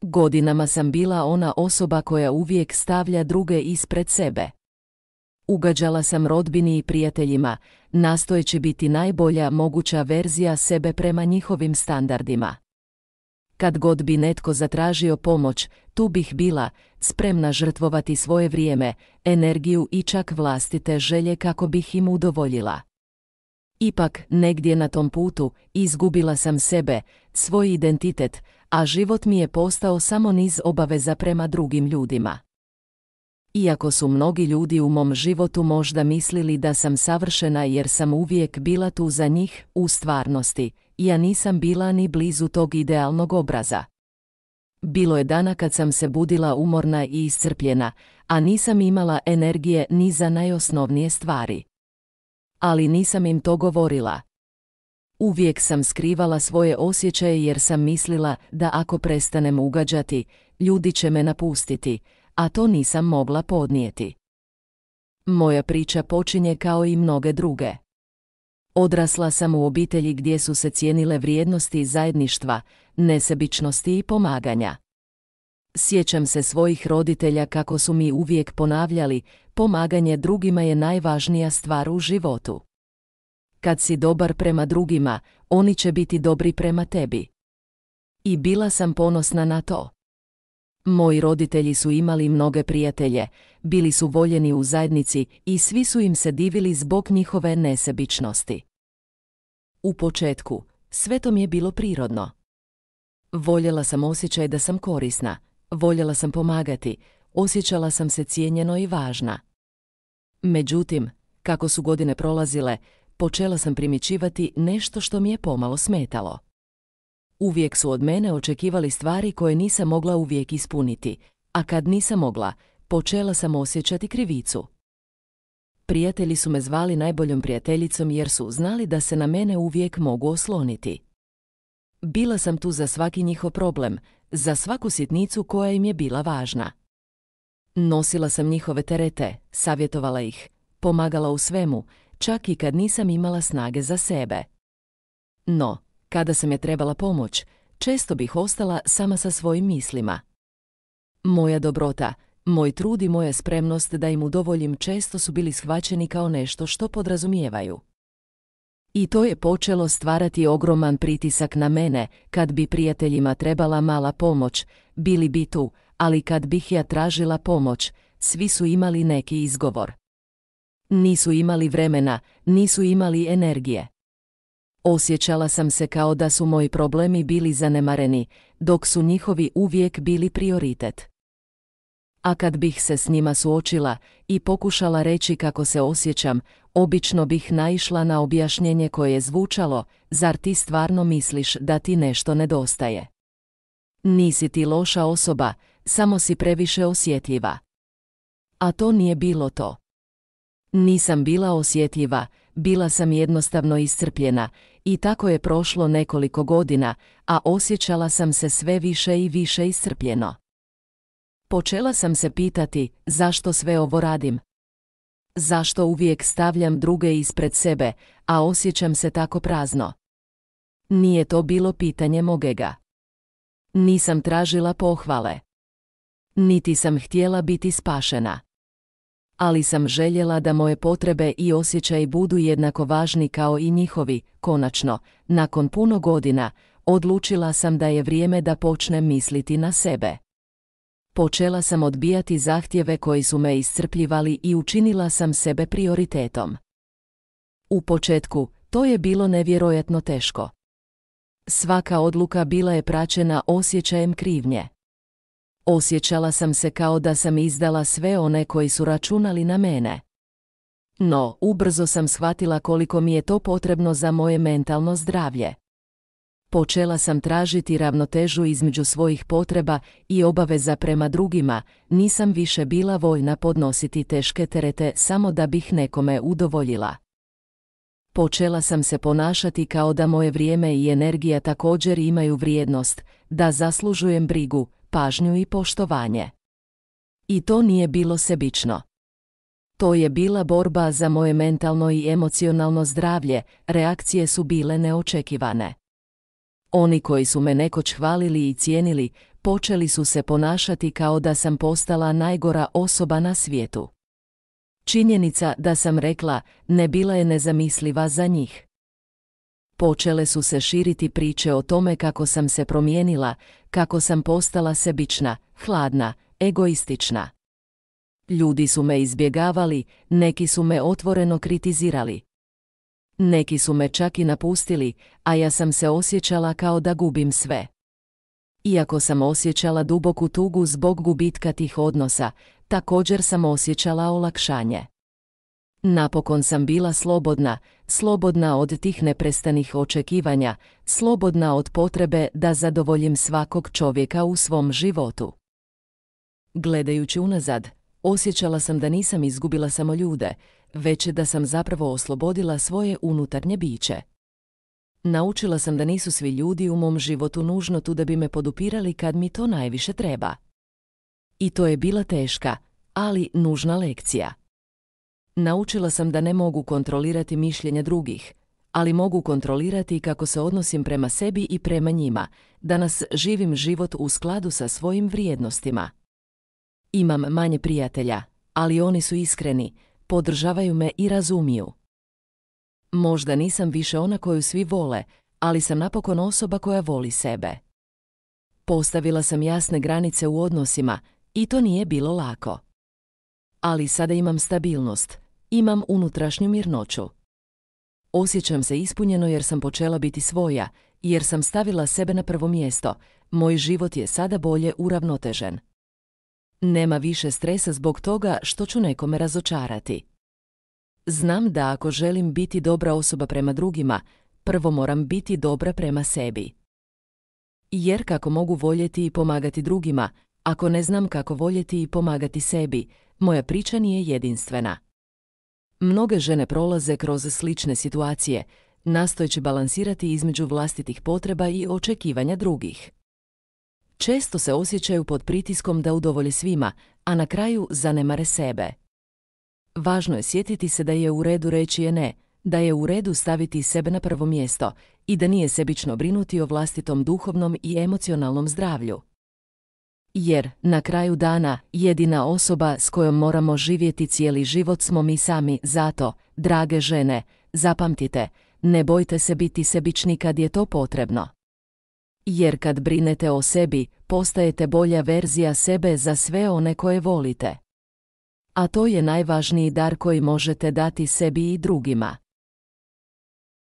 Godinama sam bila ona osoba koja uvijek stavlja druge ispred sebe. Ugađala sam rodbini i prijateljima, nastojeći biti najbolja moguća verzija sebe prema njihovim standardima. Kad god bi netko zatražio pomoć, tu bih bila, spremna žrtvovati svoje vrijeme, energiju i čak vlastite želje kako bih im udovoljila. Ipak, negdje na tom putu, izgubila sam sebe, svoj identitet, a život mi je postao samo niz obaveza prema drugim ljudima. Iako su mnogi ljudi u mom životu možda mislili da sam savršena jer sam uvijek bila tu za njih, u stvarnosti, ja nisam bila ni blizu tog idealnog obraza. Bilo je dana kad sam se budila umorna i iscrpljena, a nisam imala energije ni za najosnovnije stvari. Ali nisam im to govorila. Uvijek sam skrivala svoje osjećaje jer sam mislila da ako prestanem ugađati, ljudi će me napustiti, a to nisam mogla podnijeti. Moja priča počinje kao i mnoge druge. Odrasla sam u obitelji gdje su se cijenile vrijednosti zajedništva, nesebičnosti i pomaganja. Sjećam se svojih roditelja kako su mi uvijek ponavljali, pomaganje drugima je najvažnija stvar u životu. Kad si dobar prema drugima, oni će biti dobri prema tebi. I bila sam ponosna na to. Moji roditelji su imali mnoge prijatelje, bili su voljeni u zajednici i svi su im se divili zbog njihove nesebičnosti. U početku, sve to mi je bilo prirodno. Voljela sam osjećaj da sam korisna, voljela sam pomagati, osjećala sam se cijenjeno i važna. Međutim, kako su godine prolazile, počela sam primjećivati nešto što mi je pomalo smetalo. Uvijek su od mene očekivali stvari koje nisam mogla uvijek ispuniti, a kad nisam mogla, počela sam osjećati krivicu. Prijatelji su me zvali najboljom prijateljicom jer su znali da se na mene uvijek mogu osloniti. Bila sam tu za svaki njihov problem, za svaku sitnicu koja im je bila važna. Nosila sam njihove terete, savjetovala ih, pomagala u svemu, čak i kad nisam imala snage za sebe. No, kada sam je trebala pomoć, često bih ostala sama sa svojim mislima. Moja dobrota, moj trud i moja spremnost da im udovoljim često su bili shvaćeni kao nešto što podrazumijevaju. I to je počelo stvarati ogroman pritisak na mene, kad bi prijateljima trebala mala pomoć, bili bi tu, ali kad bih ja tražila pomoć, svi su imali neki izgovor. Nisu imali vremena, nisu imali energije. Osjećala sam se kao da su moji problemi bili zanemareni, dok su njihovi uvijek bili prioritet. A kad bih se s njima suočila i pokušala reći kako se osjećam, obično bih naišla na objašnjenje koje je zvučalo: zar ti stvarno misliš da ti nešto nedostaje? Nisi ti loša osoba, samo si previše osjetljiva. A to nije bilo to. Nisam bila osjetljiva, bila sam jednostavno iscrpljena i tako je prošlo nekoliko godina, a osjećala sam se sve više i više iscrpljeno. Počela sam se pitati zašto sve ovo radim. Zašto uvijek stavljam druge ispred sebe, a osjećam se tako prazno? Nije to bilo pitanje mog ega. Nisam tražila pohvale. Niti sam htjela biti spašena. Ali sam željela da moje potrebe i osjećaji budu jednako važni kao i njihovi. Konačno, nakon puno godina, odlučila sam da je vrijeme da počnem misliti na sebe. Počela sam odbijati zahtjeve koji su me iscrpljivali i učinila sam sebe prioritetom. U početku, to je bilo nevjerojatno teško. Svaka odluka bila je praćena osjećajem krivnje. Osjećala sam se kao da sam izdala sve one koji su računali na mene. No, ubrzo sam shvatila koliko mi je to potrebno za moje mentalno zdravlje. Počela sam tražiti ravnotežu između svojih potreba i obaveza prema drugima, nisam više bila voljna podnositi teške terete samo da bih nekome udovoljila. Počela sam se ponašati kao da moje vrijeme i energija također imaju vrijednost, da zaslužujem brigu, pažnju i poštovanje. I to nije bilo sebično. To je bila borba za moje mentalno i emocionalno zdravlje, reakcije su bile neočekivane. Oni koji su me nekoć hvalili i cijenili, počeli su se ponašati kao da sam postala najgora osoba na svijetu. Činjenica da sam rekla ne bila je nezamisliva za njih. Počele su se širiti priče o tome kako sam se promijenila, kako sam postala sebična, hladna, egoistična. Ljudi su me izbjegavali, neki su me otvoreno kritizirali. Neki su me čak i napustili, a ja sam se osjećala kao da gubim sve. Iako sam osjećala duboku tugu zbog gubitka tih odnosa, također sam osjećala olakšanje. Napokon sam bila slobodna od tih neprestanih očekivanja, slobodna od potrebe da zadovoljim svakog čovjeka u svom životu. Gledajući unazad, osjećala sam da nisam izgubila samo ljude, već da sam zapravo oslobodila svoje unutarnje biće. Naučila sam da nisu svi ljudi u mom životu nužno tu da bi me podupirali kad mi to najviše treba. I to je bila teška, ali nužna lekcija. Naučila sam da ne mogu kontrolirati mišljenja drugih, ali mogu kontrolirati kako se odnosim prema sebi i prema njima, danas živim život u skladu sa svojim vrijednostima. Imam manje prijatelja, ali oni su iskreni, podržavaju me i razumiju. Možda nisam više ona koju svi vole, ali sam napokon osoba koja voli sebe. Postavila sam jasne granice u odnosima i to nije bilo lako. Ali sada imam stabilnost, imam unutrašnju mirnoću. Osjećam se ispunjeno jer sam počela biti svoja, jer sam stavila sebe na prvo mjesto. Moj život je sada bolje uravnotežen. Nema više stresa zbog toga što ću nekome razočarati. Znam da ako želim biti dobra osoba prema drugima, prvo moram biti dobra prema sebi. Jer kako mogu voljeti i pomagati drugima, ako ne znam kako voljeti i pomagati sebi, moja priča nije jedinstvena. Mnoge žene prolaze kroz slične situacije, nastojeći balansirati između vlastitih potreba i očekivanja drugih. Često se osjećaju pod pritiskom da udovolje svima, a na kraju zanemare sebe. Važno je sjetiti se da je u redu reći je ne, da je u redu staviti sebe na prvo mjesto i da nije sebično brinuti o vlastitom duhovnom i emocionalnom zdravlju. Jer, na kraju dana, jedina osoba s kojom moramo živjeti cijeli život smo mi sami, zato, drage žene, zapamtite, ne bojte se biti sebični kad je to potrebno. Jer kad brinete o sebi, postajete bolja verzija sebe za sve one koje volite. A to je najvažniji dar koji možete dati sebi i drugima.